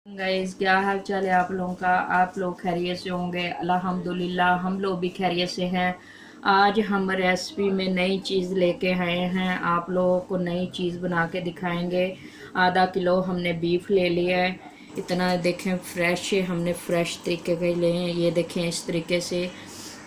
Guys, क्या हाल चाल है आप लोगों का। आप लोग खैरियत से होंगे। अल्हम्दुलिल्लाह हम लोग भी खैरियत से हैं। आज हम रेसिपी में नई चीज़ लेके आए हैं, आप लोगों को नई चीज़ बना के दिखाएंगे। आधा किलो हमने बीफ ले लिया है। इतना देखें फ्रेश है, हमने फ्रेश तरीके के लिए हैं। ये देखें इस तरीके से।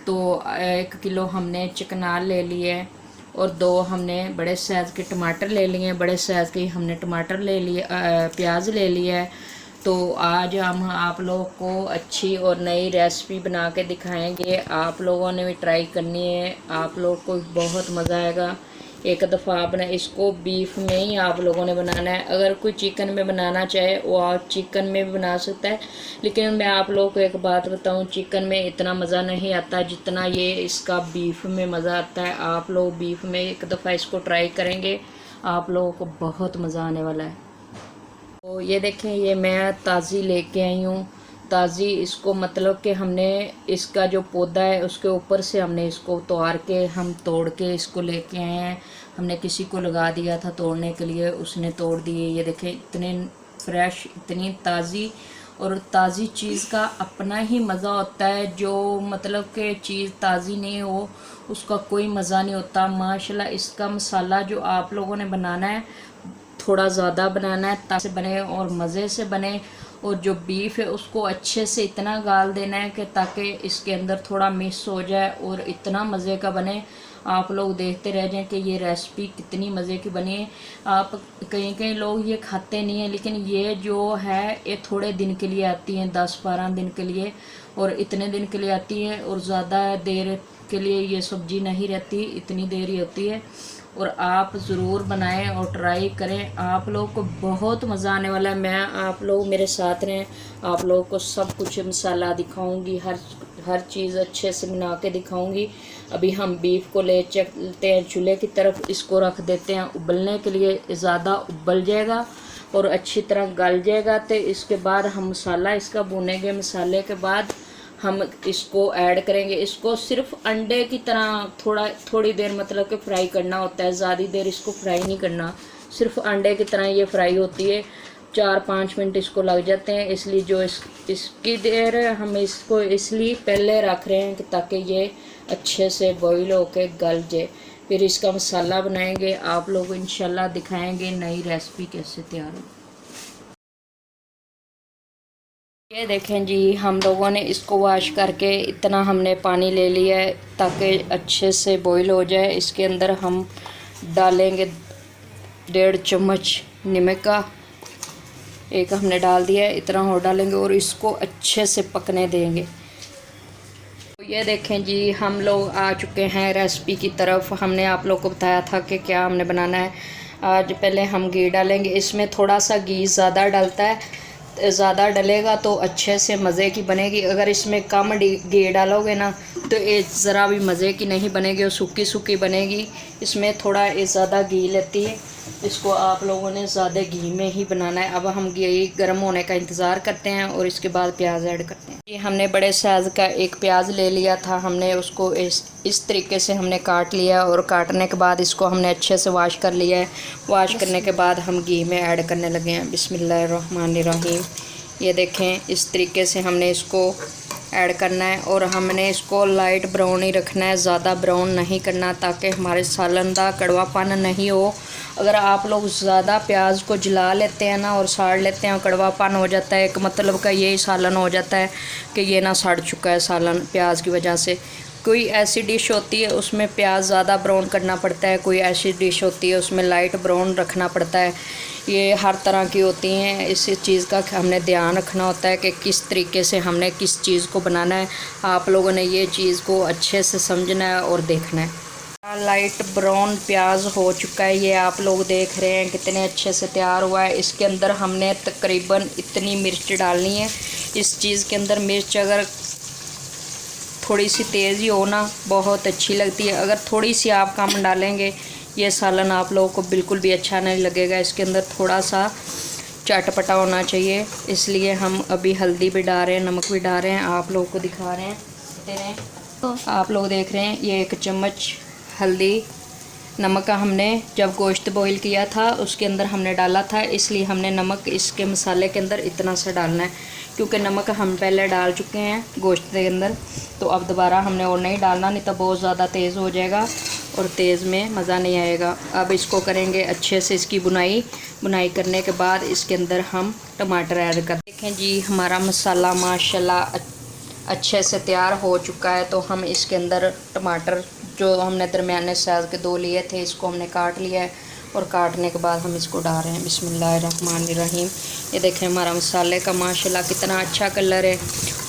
तो 1 किलो हमने चिकनार ले लिए है और 2 हमने बड़े साइज़ के टमाटर ले लिए हैं। बड़े साइज़ के हमने टमाटर ले लिए, प्याज ले लिया है। तो आज हम आप लोगों को अच्छी और नई रेसिपी बना के दिखाएंगे। आप लोगों ने भी ट्राई करनी है, आप लोगों को बहुत मज़ा आएगा। एक दफ़ा आपने इसको बीफ में ही आप लोगों ने बनाना है। अगर कोई चिकन में बनाना चाहे वो आप चिकन में भी बना सकता है, लेकिन मैं आप लोगों को एक बात बताऊं, चिकन में इतना मज़ा नहीं आता जितना ये इसका बीफ में मज़ा आता है। आप लोग बीफ में एक दफ़ा इसको ट्राई करेंगे, आप लोगों को बहुत मज़ा आने वाला है। तो ये देखें, ये मैं ताज़ी लेके आई हूँ। ताज़ी इसको मतलब कि हमने इसका जो पौधा है उसके ऊपर से हमने इसको तोड़ के हम तोड़ के इसको लेके आए हैं। हमने किसी को लगा दिया था तोड़ने के लिए, उसने तोड़ दिए। ये देखें इतने फ्रेश, इतनी ताज़ी। और ताज़ी चीज़ का अपना ही मज़ा होता है। जो मतलब कि चीज़ ताज़ी नहीं हो उसका कोई मज़ा नहीं होता। माशाल्लाह इसका मसाला जो आप लोगों ने बनाना है थोड़ा ज़्यादा बनाना है ताकि बने और मज़े से बने। और जो बीफ है उसको अच्छे से इतना गाल देना है कि ताकि इसके अंदर थोड़ा मिक्स हो जाए और इतना मज़े का बने। आप लोग देखते रह जाएं कि ये रेसिपी कितनी मज़े की बनी है। आप कई कई लोग ये खाते नहीं हैं, लेकिन ये जो है ये थोड़े दिन के लिए आती हैं, 10-12 दिन के लिए, और इतने दिन के लिए आती है। और ज़्यादा देर के लिए ये सब्ज़ी नहीं रहती, इतनी देर ही होती है। और आप ज़रूर बनाएं और ट्राई करें, आप लोगों को बहुत मज़ा आने वाला है। मैं आप लोग मेरे साथ रहें, आप लोगों को सब कुछ मसाला दिखाऊंगी, हर चीज़ अच्छे से बना के दिखाऊंगी। अभी हम बीफ को ले चलते हैं चूल्हे की तरफ, इसको रख देते हैं उबलने के लिए। ज़्यादा उबल जाएगा और अच्छी तरह गल जाएगा तो इसके बाद हम मसाला इसका भूनेंगे। मसाले के बाद हम इसको ऐड करेंगे। इसको सिर्फ अंडे की तरह थोड़ी देर मतलब कि फ्राई करना होता है, ज़्यादा देर इसको फ्राई नहीं करना। सिर्फ अंडे की तरह ये फ्राई होती है। 4-5 मिनट इसको लग जाते हैं, इसलिए जो इसकी देर हम इसको इसलिए पहले रख रहे हैं कि ताकि ये अच्छे से बॉईल होके गल जाए। फिर इसका मसाला बनाएंगे, आप लोग इंशाल्लाह दिखाएंगे नई रेसिपी कैसे तैयार हो। ये देखें जी, हम लोगों ने इसको वॉश करके इतना हमने पानी ले लिया है ताकि अच्छे से बॉईल हो जाए। इसके अंदर हम डालेंगे 1.5 चम्मच नमक का, एक हमने डाल दिया है, इतना और डालेंगे और इसको अच्छे से पकने देंगे। तो ये देखें जी, हम लोग आ चुके हैं रेसिपी की तरफ। हमने आप लोग को बताया था कि क्या हमने बनाना है। आज पहले हम घी डालेंगे। इसमें थोड़ा सा घी ज़्यादा डलता है, ज़्यादा डलेगा तो अच्छे से मज़े की बनेगी। अगर इसमें कम घी डालोगे ना तो ये ज़रा भी मज़े की नहीं बनेगी और सूखी सूखी बनेगी। इसमें थोड़ा ये ज़्यादा घी लेती है, इसको आप लोगों ने ज़्यादा घी में ही बनाना है। अब हम घी गर्म होने का इंतज़ार करते हैं और इसके बाद प्याज ऐड करते हैं। ये हमने बड़े साइज़ का एक प्याज ले लिया था, हमने उसको इस तरीके से हमने काट लिया और काटने के बाद इसको हमने अच्छे से वॉश कर लिया है। वॉश करने के बाद हम घी में ऐड करने लगे हैं। बिस्मिल्लाहिर्रहमानिर्रहीम। ये देखें इस तरीके से हमने इसको ऐड करना है और हमने इसको लाइट ब्राउन ही रखना है, ज़्यादा ब्राउन नहीं करना ताकि हमारे सालन का कड़वापन नहीं हो। अगर आप लोग ज़्यादा प्याज को जला लेते हैं ना और साड़ लेते हैं और कड़वापन हो जाता है, एक मतलब का यही सालन हो जाता है कि ये ना सड़ चुका है सालन प्याज की वजह से। कोई ऐसी डिश होती है उसमें प्याज ज़्यादा ब्राउन करना पड़ता है, कोई ऐसी डिश होती है उसमें लाइट ब्राउन रखना पड़ता है। ये हर तरह की होती हैं, इस चीज़ का हमने ध्यान रखना होता है कि किस तरीके से हमने किस चीज़ को बनाना है। आप लोगों ने ये चीज़ को अच्छे से समझना है और देखना है। लाइट ब्राउन प्याज हो चुका है, ये आप लोग देख रहे हैं कितने अच्छे से तैयार हुआ है। इसके अंदर हमने तकरीबन इतनी मिर्च डालनी है। इस चीज़ के अंदर मिर्च अगर थोड़ी सी तेज़ ही हो ना बहुत अच्छी लगती है, अगर थोड़ी सी आप कम डालेंगे ये सालन आप लोगों को बिल्कुल भी अच्छा नहीं लगेगा। इसके अंदर थोड़ा सा चटपटा होना चाहिए, इसलिए हम अभी हल्दी भी डाल रहे हैं, नमक भी डाल रहे हैं, आप लोगों को दिखा रहे हैं। तो आप लोग देख रहे हैं ये 1 चम्मच हल्दी नमक का हमने जब गोश्त बॉईल किया था उसके अंदर हमने डाला था, इसलिए हमने नमक इसके मसाले के अंदर इतना सा डालना है, क्योंकि नमक हम पहले डाल चुके हैं गोश्त के अंदर। तो अब दोबारा हमने और नहीं डालना, नहीं तो बहुत ज़्यादा तेज़ हो जाएगा और तेज़ में मज़ा नहीं आएगा। अब इसको करेंगे अच्छे से, इसकी बुनाई करने के बाद इसके अंदर हम टमाटर ऐड कर देखें जी। हमारा मसाला माशाल्लाह अच्छे से तैयार हो चुका है। तो हम इसके अंदर टमाटर जो हमने दरमियाने साइज़ के 2 लिए थे, इसको हमने काट लिया है और काटने के बाद हम इसको डाल रहे हैं। बिस्मिल्लाहिर्रहमानिर्रहीम। ये देखें हमारा मसाले का माशाल्लाह कितना अच्छा कलर है।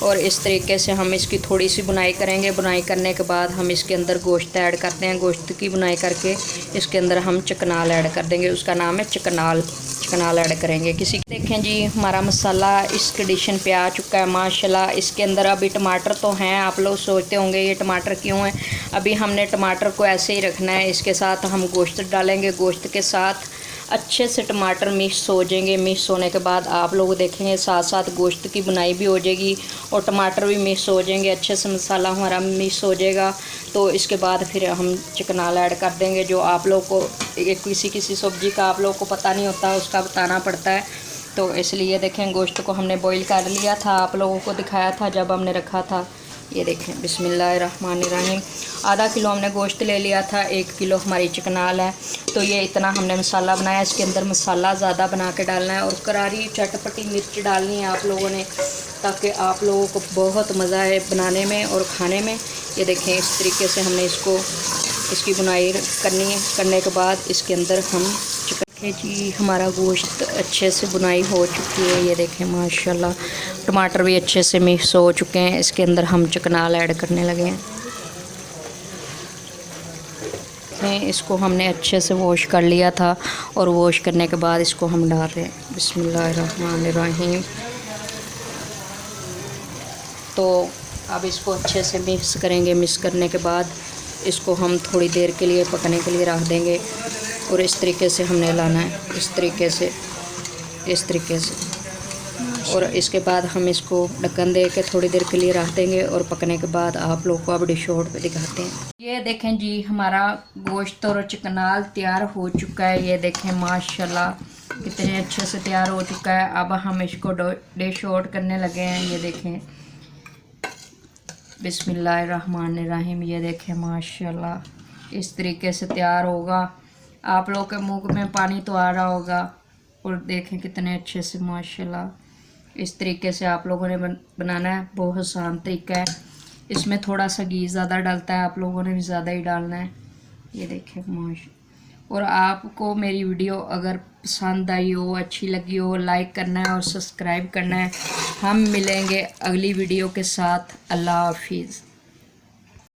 और इस तरीके से हम इसकी थोड़ी सी बुनाई करेंगे। बुनाई करने के बाद हम इसके अंदर गोश्त ऐड करते हैं। गोश्त की बुनाई करके इसके अंदर हम चिकनाल ऐड कर देंगे, उसका नाम है चिकनाल ऐड करेंगे। किसी देखें जी हमारा मसाला इस कंडीशन पे आ चुका है माशाल्लाह। इसके अंदर अभी टमाटर तो हैं, आप लोग सोचते होंगे ये टमाटर क्यों हैं। अभी हमने टमाटर को ऐसे ही रखना है, इसके साथ हम गोश्त डालेंगे। गोश्त के साथ अच्छे से टमाटर मिक्स हो जाएंगे। मिक्स होने के बाद आप लोग देखेंगे साथ साथ गोश्त की बुनाई भी हो जाएगी और टमाटर भी मिक्स हो जाएंगे। अच्छे से मसाला हमारा मिक्स हो जाएगा। तो इसके बाद फिर हम चिकनाल ऐड कर देंगे। जो आप लोग को किसी सब्ज़ी का आप लोग को पता नहीं होता, उसका बताना पड़ता है। तो इसलिए देखें गोश्त को हमने बॉईल कर लिया था, आप लोगों को दिखाया था जब हमने रखा था। ये देखें बिस्मिल्लाहिर्रहमानिर्रहीम। आधा किलो हमने गोश्त ले लिया था, 1 किलो हमारी चिकनाल है। तो ये इतना हमने मसाला बनाया। इसके अंदर मसाला ज़्यादा बना के डालना है और करारी चटपटी मिर्च डालनी है आप लोगों ने, ताकि आप लोगों को बहुत मज़ा आए बनाने में और खाने में। ये देखें इस तरीके से हमने इसकी बुनाई करनी है। करने के बाद इसके अंदर हम चिकन जी हमारा गोश्त अच्छे से बुनाई हो चुकी है। ये देखें माशाल्लाह टमाटर भी अच्छे से मिक्स हो चुके हैं। इसके अंदर हम चिकनाल ऐड करने लगे हैं। इसको हमने अच्छे से वॉश कर लिया था और वॉश करने के बाद इसको हम डाल रहे हैं। बिस्मिल्लाहिर्रहमानिर्रहीम। तो अब इसको अच्छे से मिक्स करेंगे। मिक्स करने के बाद इसको हम थोड़ी देर के लिए पकने के लिए रख देंगे और इस तरीके से हमने लाना है, इस तरीके से। और इसके बाद हम इसको ढक्कन दे के थोड़ी देर के लिए रख देंगे और पकने के बाद आप लोग को अब डिश आउट पे दिखाते हैं। ये देखें जी हमारा गोश्त और चिकनाल तैयार हो चुका है। ये देखें माशाल्लाह कितने अच्छे से तैयार हो चुका है। अब हम इसको डिश आउट करने लगे हैं। ये देखें बिस्मिल्लाहिर्रहमानिर्रहीम। ये देखें माशाल्लाह इस तरीके से तैयार होगा। आप लोग के मुंह में पानी तो आ रहा होगा। और देखें कितने अच्छे से माशाल्लाह इस तरीके से आप लोगों ने बनाना है। बहुत आसान तरीका है। इसमें थोड़ा सा घी ज़्यादा डालता है, आप लोगों ने भी ज़्यादा ही डालना है। ये देखें माशाल्लाह। और आपको मेरी वीडियो अगर पसंद आई हो, अच्छी लगी हो, लाइक करना है और सब्सक्राइब करना है। हम मिलेंगे अगली वीडियो के साथ। अल्लाह हाफिज़।